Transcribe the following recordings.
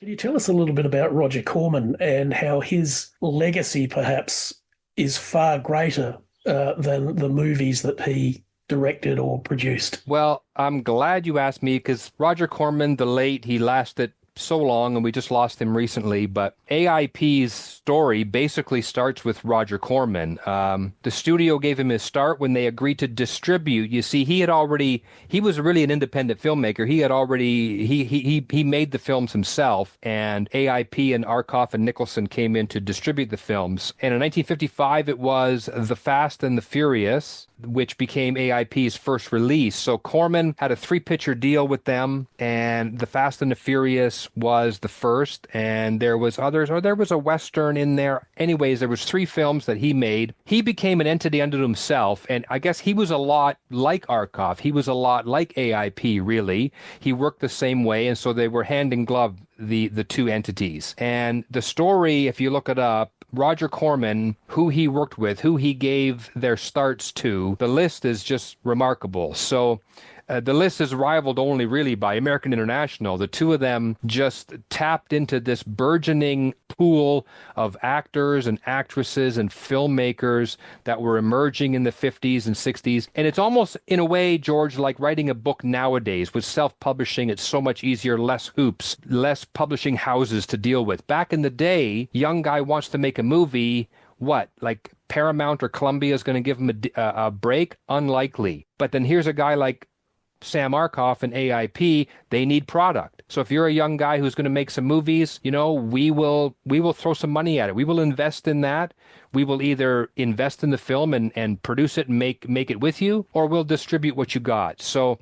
Can you tell us a little bit about Roger Corman and how his legacy perhaps is far greater than the movies that he directed or produced? Well, I'm glad you asked me because Roger Corman, the late, he lasted so long and we just lost him recently. But AIP's story basically starts with Roger Corman. The studio gave him his start when they agreed to distribute. You see, he was really an independent filmmaker. He made the films himself, and AIP and Arkoff and Nicholson came in to distribute the films. And in 1955, it was The Fast and the Furious, which became AIP's first release. So Corman had a three-picture deal with them, and The Fast and the Furious was the first, and there was others, or there was a Western in there. Anyways, there was three films that he made. He became an entity unto himself, and I guess he was a lot like Arkoff. He was a lot like AIP, really. He worked the same way, and so they were hand in glove, the two entities. And the story, if you look it up, Roger Corman, who he worked with, who he gave their starts to, the list is just remarkable. So the list is rivaled only really by American International. The two of them just tapped into this burgeoning pool of actors and actresses and filmmakers that were emerging in the 50s and 60s. And it's almost, in a way, George, like writing a book nowadays with self-publishing. It's so much easier, less hoops, less publishing houses to deal with. Back in the day, young guy wants to make a movie. What, like Paramount or Columbia is going to give him a break? Unlikely. But then here's a guy like Sam Arkoff and AIP, they need product. So if you're a young guy who's going to make some movies, we will throw some money at it. We will invest in that. We will either invest in the film and produce it and make it with you, or we'll distribute what you got. So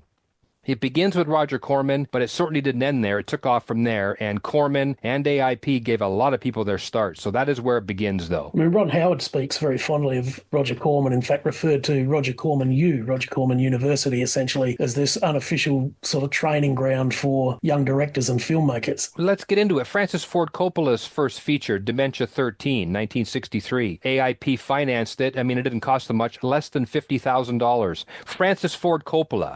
it begins with Roger Corman, but it certainly didn't end there. It took off from there, and Corman and AIP gave a lot of people their start. So that is where it begins, though. I mean, Ron Howard speaks very fondly of Roger Corman, in fact, referred to Roger Corman University, essentially, as this unofficial sort of training ground for young directors and filmmakers. Let's get into it. Francis Ford Coppola's first feature, Dementia 13, 1963. AIP financed it. I mean, it didn't cost them much, less than $50,000. Francis Ford Coppola.